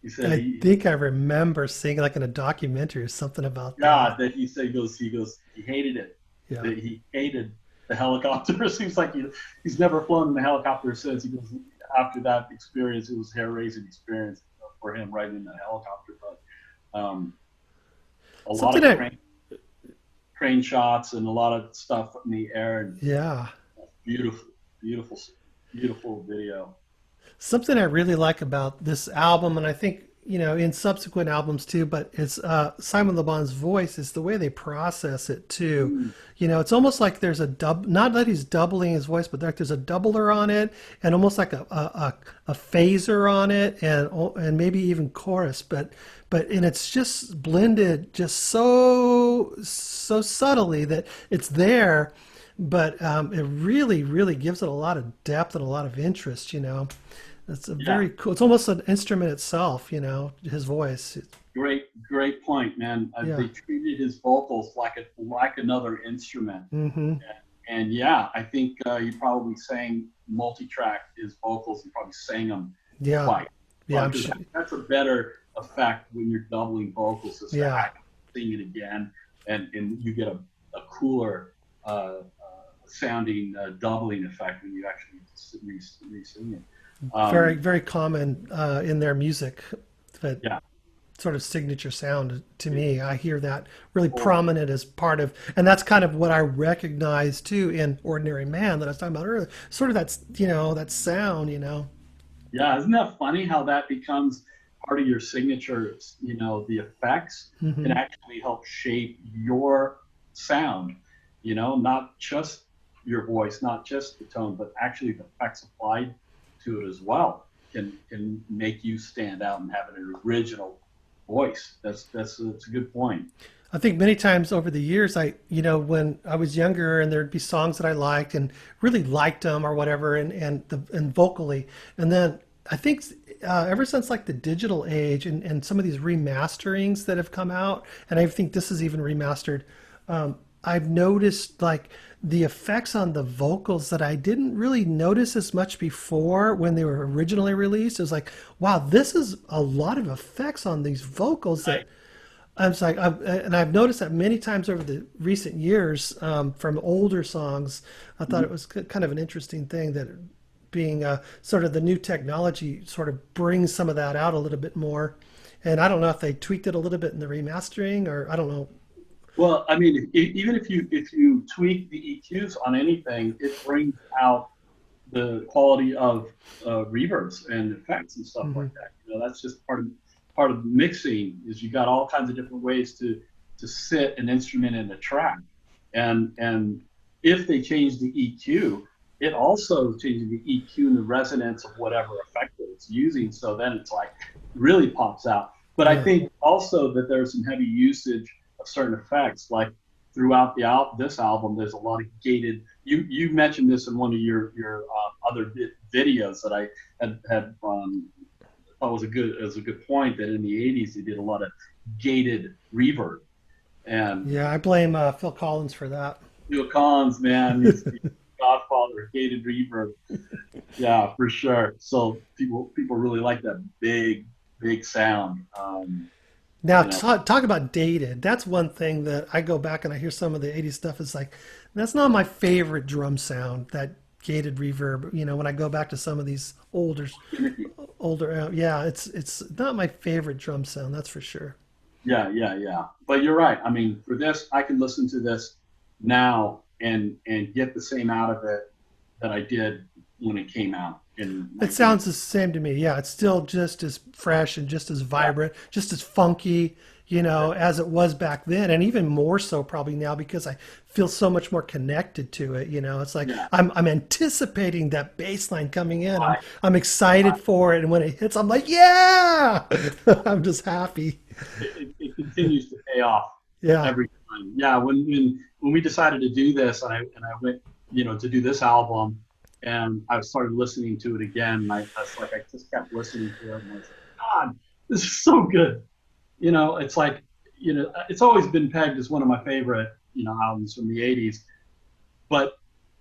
He said I think I remember seeing like in a documentary or something about yeah, that. that he said he hated it. Yeah. That he hated the helicopter. Seems like he's never flown in a helicopter since. He goes after that experience, it was hair raising experience for him riding in the helicopter. But a lot Something of that, crane shots and a lot of stuff in the air, and yeah. beautiful, beautiful, beautiful video. Something I really like about this album, and I think in subsequent albums too, but it's Simon Le Bon's voice is the way they process it too. Mm, It's almost like there's a not that he's doubling his voice, but like there's a doubler on it, and almost like a phaser on it, and maybe even chorus, and it's just blended just so subtly that it's there, but it really gives it a lot of depth and a lot of interest. It's a yeah, very cool. It's almost an instrument itself. His voice. great point, man. Yeah. They treated his vocals like another instrument, Mm-hmm. and yeah, I think he probably sang multi-track his vocals. He probably sang them Yeah. twice. Yeah. I'm Because sure. that's a better effect when you're doubling vocals, is to Yeah. act, sing it again, and you get a cooler sounding doubling effect when you actually re-sing it. Very Um, very common in their music. That yeah, sort of signature sound to me. I hear that really or, prominent as part of, and that's kind of what I recognize too in Ordinary Man that I was talking about earlier. Sort of that sound. yeah, isn't that funny how that becomes part of your signature? The effects can Hmm. actually help shape your sound. Not just your voice, not just the tone, but actually the effects applied to it as well can make you stand out and have an original voice. That's a good point. I think many times over the years, when I was younger, and there'd be songs that I liked and really liked them or whatever, and vocally, and then I think ever since like the digital age and some of these remasterings that have come out, and I think this is even remastered. I've noticed like the effects on the vocals that I didn't really notice as much before when they were originally released. It was like, wow, this is a lot of effects on these vocals Right. that I was like, and I've noticed that many times over the recent years from older songs. I thought Mhm. it was kind of an interesting thing that being sort of the new technology sort of brings some of that out a little bit more. And I don't know if they tweaked it a little bit in the remastering or I don't know. Well, I mean, even if you tweak the EQs on anything, it brings out the quality of reverbs and effects and stuff Hmm. like that. That's just part of mixing. Is you got all kinds of different ways to sit an instrument in a track, and if they change the EQ, it also changes the EQ and the resonance of whatever effect that it's using. So then it's like really pops out. But I Yeah. think also that there's some heavy usage of certain effects, like throughout this album, there's a lot of gated. You mentioned this in one of your other videos that I had thought was a good point, that in the '80s they did a lot of gated reverb, and Yeah, I blame Phil Collins for that. Phil Collins, man, he's the godfather of gated reverb. Yeah, for sure. So people really like that big sound. Now, You know, talk about dated. That's one thing that I go back and I hear some of the '80s stuff. It's like, that's not my favorite drum sound, that gated reverb. When I go back to some of these older, yeah, it's not my favorite drum sound. That's for sure. yeah. But you're right. I mean, for this, I can listen to this now and get the same out of it that I did when it came out in It 19. sounds the same to me. Yeah, it's still just as fresh and just as Yeah, vibrant, just as funky, as it was back then, and even more so probably now because I feel so much more connected to it. It's like yeah. I'm anticipating that bass line coming in. I'm Right, I'm excited right. for it, and when it hits, I'm like, yeah, I'm just happy. It continues to pay off Yeah. every time. Yeah, when we decided to do this, and I went, to do this album, and I started listening to it again, and I just kept listening to it, and I was like, God, this is so good. It's like, it's always been pegged as one of my favorite, albums from the '80s, but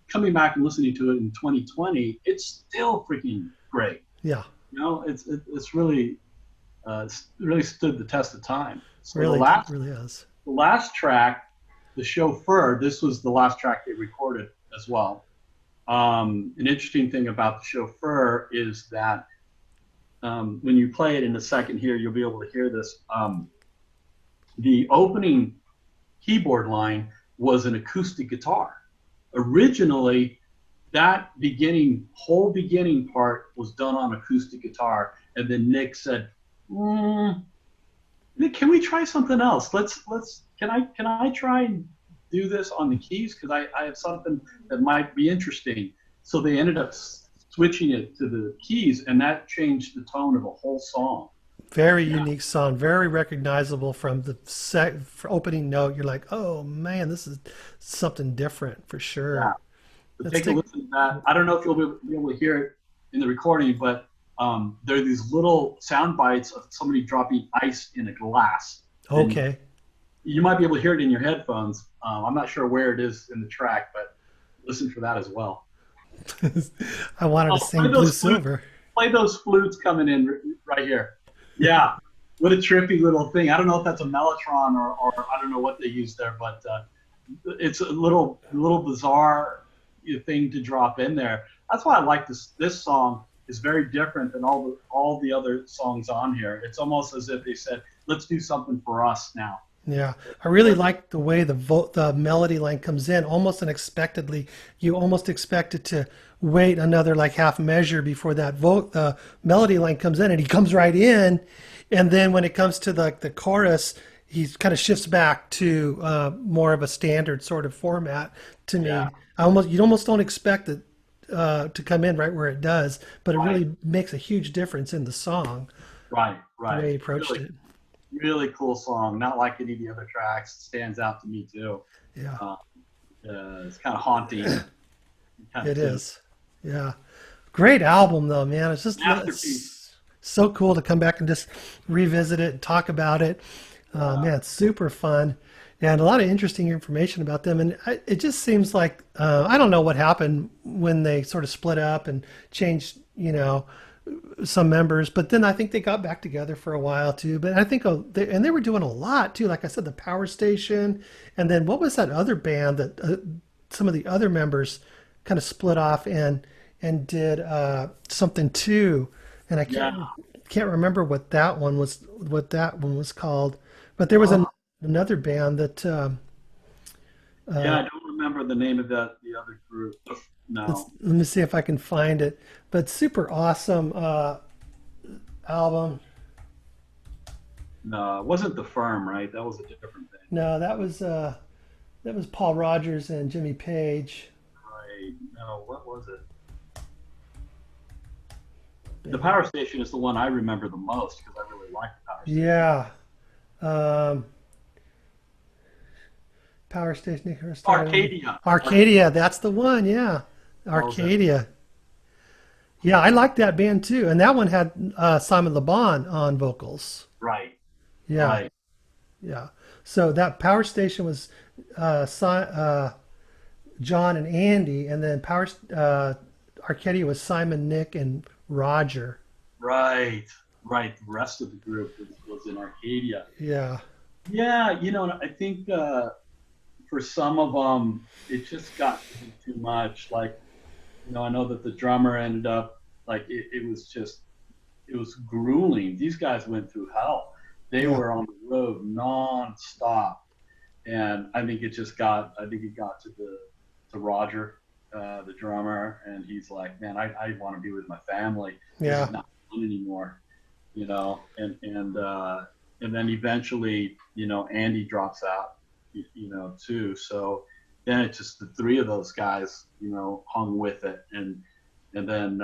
coming back and listening to it in 2020, it's still freaking great. Yeah. It's really really stood the test of time. So the Really, last really is. the last track, the chauffeur, this was the last track they recorded as well. An interesting thing about the chauffeur is that when you play it in a second here, you'll be able to hear this. The opening keyboard line was an acoustic guitar. Originally, that whole beginning part was done on acoustic guitar, and then Nick said, mm, Nick, can we try something else? Can I try and do this on the keys? Because I have something that might be interesting. So they ended up switching it to the keys, and that changed the tone of the whole song. Very Yeah, unique song, very recognizable from the opening note. You're like, oh man, this is something different for yeah. sure. So Let's take a take. listen to that. I don't know if you'll be able to hear it in the recording, but there are these little sound bites of somebody dropping ice in a glass, and Okay. you might be able to hear it in your headphones. I'm not sure where it is in the track, but listen for that as well. I wanted to Oh, sing Blue Silver. play those flutes coming in right here. Yeah, what a trippy little thing. I don't know if that's a mellotron or I don't know what they use there, but it's a little bizarre thing to drop in there. That's why I like this song is very different than all the other songs on here. It's almost as if they said, "Let's do something for us now." Yeah, I really like the way the melody line comes in almost unexpectedly. You almost expect it to wait another like half measure before that the melody line comes in, and he comes right in, and then when it comes to the chorus, he kind of shifts back to more of a standard sort of format. To Yeah, me, you almost don't expect it to come in right where it does, but it right, really makes a huge difference in the song the right. way he approached Really, it. really cool song. Not like any of the other tracks. It stands out to me too. Yeah. Uh, it's kind of haunting, kind of It tune. is. Yeah. Great album though, man. Masterpiece. It's so cool to come back and just revisit it and talk about it. Yeah. Man, it's super fun. Yeah, and a lot of interesting information about them. And it just seems like I don't know what happened when they sort of split up and changed, some members. But then I think they got back together for a while too. But I think and they were doing a lot too. Like I said, the Power Station, and then what was that other band that some of the other members kind of split off and did something too. And I Yeah. can't remember what that one was called. But there was Oh, another band that yeah. uh, I don't remember the name of the other group. No, let me see if I can find it. But super awesome album. no, it wasn't the Firm, right? That was a different thing. No, that was Paul Rogers and Jimmy Page. Right. No, what was it? The Power Station is the one I remember the most because I really liked the Power Station. Yeah. Um, Power Station, Arcadia. Arcadia. That's the one. Yeah, That was it. Arcadia. Yeah, I like that band too, and that one had Simon Le Bon on vocals. Right. Yeah, Right. yeah. So that Power Station was John and Andy, and then Arcadia was Simon, Nick, and Roger. Right. Right. The rest of the group was in Arcadia. Yeah, Yeah. I think for some of them, it just got to be too much. Like, I know that the drummer ended up like it was grueling. These guys went through hell. They yeah, were on the road nonstop, and I think it got to Roger, the drummer, and he's like, man, I want to be with my family. This yeah. is not fun anymore, and then eventually, Andy drops out, too. So then it's just the three of those guys, hung with it, and then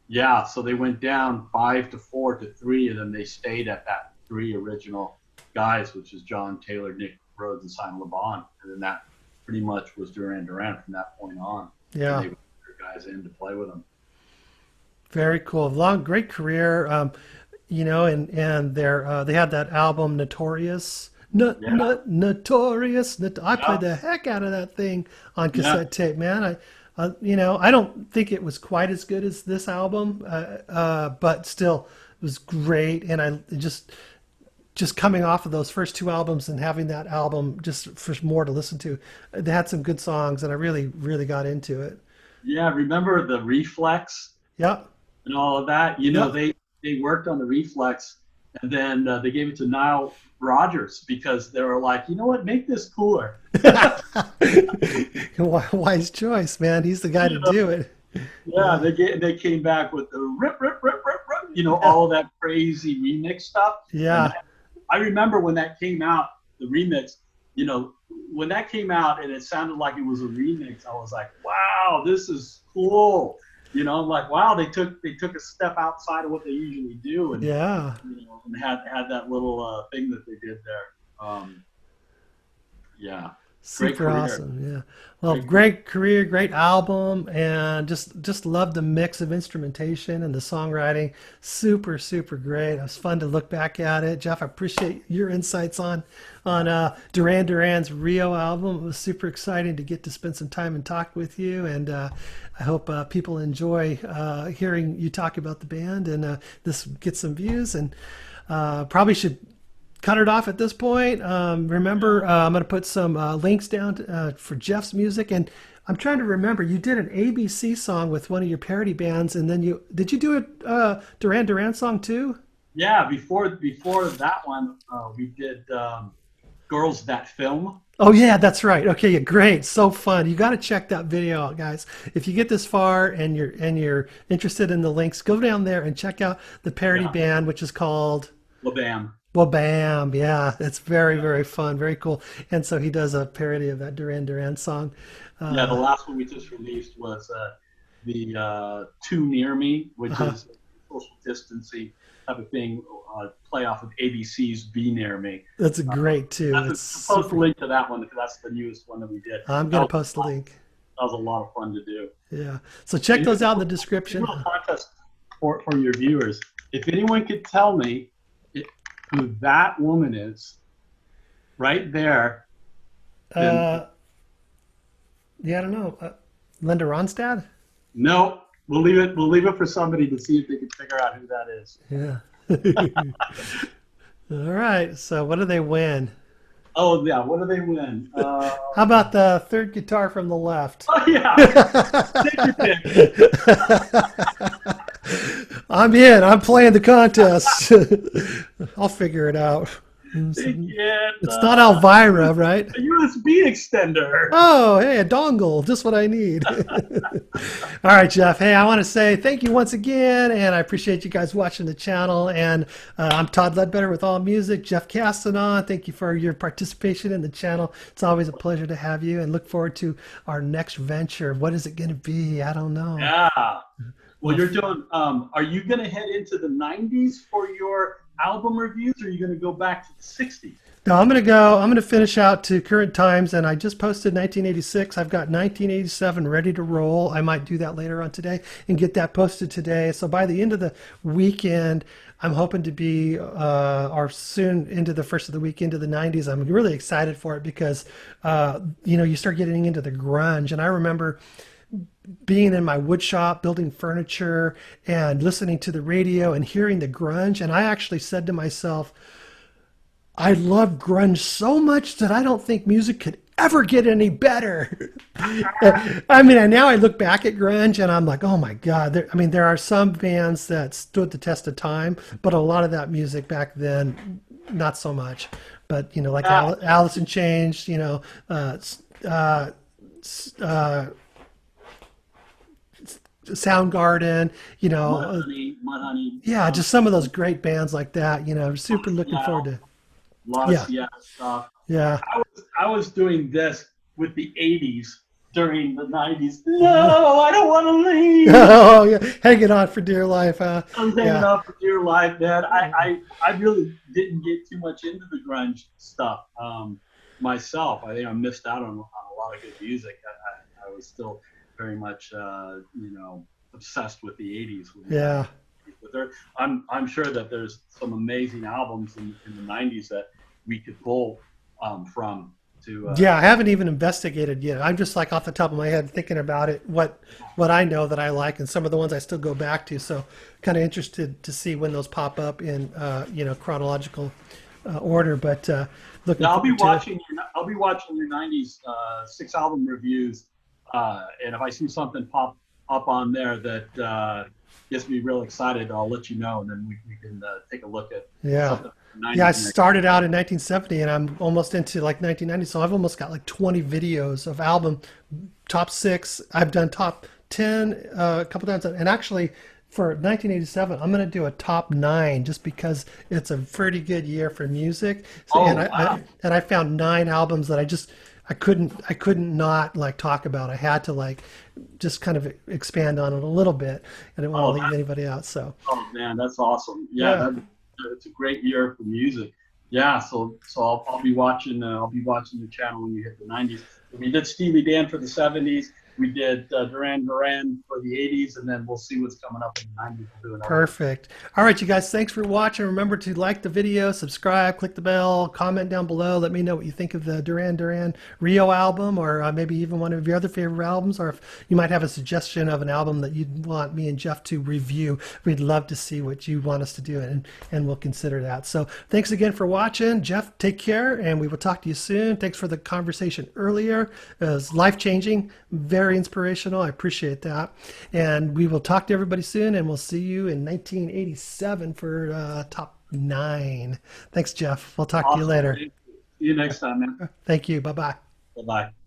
yeah, so they went down 5-4-3, and then they stayed at that three original guys, which is John Taylor, Nick Rhodes, and Simon Le Bon, and then that pretty much was Duran Duran from that point on, and Yeah. they brought their guys in to play with them. Very cool. Long, great career. And they had that album Notorious. Yeah, I yeah, played the heck out of that thing on yeah, cassette tape, man. I don't think it was quite as good as this album, but still, it was great. And I just coming off of those first two albums and having that album just for more to listen to, they had some good songs, and I really, really got into it. yeah. Remember the Reflex Yep. and all of that? Yep. They worked on the Reflex, and then they gave it to Nile Rodgers because they were like, you know what, make this cooler. Wise choice, man. He's the guy to do it. Yeah, Yeah. they came back with the rip, Yeah. all of that crazy remix stuff. And Yeah. I remember when that came out, the remix, when that came out and it sounded like it was a remix, I was like, wow, this is cool. I'm like, wow, they took a step outside of what they usually do, and Yeah. and had that little thing that they did there. Yeah, great Super career, awesome. Yeah. Well, great career. great career, great album, and just love the mix of instrumentation and the songwriting. Super, super great. It was fun to look back at it. Jeff, I appreciate your insights on Duran Duran's Rio album. It was super exciting to get to spend some time and talk with you, and I hope people enjoy hearing you talk about the band, and this gets some views, and probably should cut it off at this point. Remember, I'm going to put some links down for Jeff's music, and I'm trying to remember. You did an ABC song with one of your parody bands, and then did you do a Duran Duran song too? Yeah, before that one, we did Girls That Film. Oh yeah, that's right. Okay, yeah, great, so fun. You got to check that video out, guys. If you get this far and you're interested in the links, go down there and check out the parody Yeah, band, which is called. Labam. Well, bam, yeah, it's very, Yeah, very fun, very cool. And so he does a parody of that Duran Duran song. yeah. The Uh, last one we just released was the Too Near Me, which uh, is social distancing type of thing, play off of ABC's Be Near Me. that's Uh, great too. that's It's supposed to super. link to that one because that's the newest one that we did. I'm That gonna was, post the link. that was a lot of fun to do. Yeah. So check And those out in the here's a description. little contest for your viewers. If anyone could tell me who that woman is, right there, then Uh, yeah, I don't know. Linda Ronstadt? no, we'll leave it. We'll leave it for somebody to see if they can figure out who that is. Yeah. All right. So what do they win? Oh yeah, what do they win? How about the third guitar from the left? Oh yeah, take your pick. I'm in. I'm playing the contest. I'll figure it out. They get It's not Elvira, right? a USB extender. Oh, hey, a dongle. Just what I need. All right, Jeff. Hey, I want to say thank you once again, and I appreciate you guys watching the channel. And I'm Todd Ledbetter with All Music. Jeff Castanon, thank you for your participation in the channel. It's always a pleasure to have you, and look forward to our next venture. What is it going to be? I don't know. Yeah. Well, you're doing. Are you going to head into the '90s for your album reviews, or are you going to go back to the '60s? No, I'm going to go. I'm going to finish out to current times, and I just posted 1986. I've got 1987 ready to roll. I might do that later on today and get that posted today. So by the end of the weekend, I'm hoping to be, or soon into the first of the week into the 90s. I'm really excited for it because, you start getting into the grunge, and I remember being in my wood shop, building furniture and listening to the radio and hearing the grunge. And I actually said to myself, I love grunge so much that I don't think music could ever get any better. I mean, and now I look back at grunge and I'm like, oh my God. There are some bands that stood the test of time, but a lot of that music back then, not so much. But, like Alice in Chains, Soundgarden, Mudhoney. yeah, just some of those great bands like that. Super looking Yeah, forward a to. lot of Yeah, Seattle stuff. yeah. I was doing this with the '80s during the '90s. No, I don't want to leave. Oh yeah, hanging on for dear life. I was hanging Yeah, out for dear life, man. I really didn't get too much into the grunge stuff myself. I think I missed out on a lot of good music. I was still very much, obsessed with the '80s. yeah, But I'm sure that there's some amazing albums in the '90s that we could pull from to. yeah. I haven't even investigated yet. I'm just like off the top of my head thinking about it. What I know that I like, and some of the ones I still go back to. So, kind of interested to see when those pop up in chronological order. But looking Now, forward to it. I'll be watching your '90s 6 album reviews, and if I see something pop up on there that gets me real excited, I'll let you know, and then we can take a look at Yeah. something from the Yeah, I '90s next. started out in 1970 and I'm almost into like 1990. So I've almost got like 20 videos of album top six. I've done top 10 a couple times. And actually for 1987, I'm going to do a top nine just because it's a pretty good year for music. So, and Oh wow! I found 9 albums that I couldn't not like talk about. I had to like just kind of expand on it a little bit. I didn't want Oh, to leave anybody out. So oh man, that's awesome. Yeah, yeah. it's a great year for music. Yeah, so I'll be watching. I'll be watching your channel when you hit the '90s. We did Steely Dan for the '70s. We did Duran Duran for the '80s, and then we'll see what's coming up in the '90s. We'll do another one. Perfect. All right, you guys, thanks for watching. Remember to like the video, subscribe, click the bell, comment down below. Let me know what you think of the Duran Duran Rio album, or maybe even one of your other favorite albums, or if you might have a suggestion of an album that you'd want me and Jeff to review. We'd love to see what you want us to do, and we'll consider that. So thanks again for watching. Jeff, take care, and we will talk to you soon. Thanks for the conversation earlier. It was life-changing, very inspirational. I appreciate that. And we will talk to everybody soon, and we'll see you in 1987 for top 9. Thanks, Jeff. We'll talk to you Awesome. later. See you next time, man. Thank you. Bye-bye. Bye bye.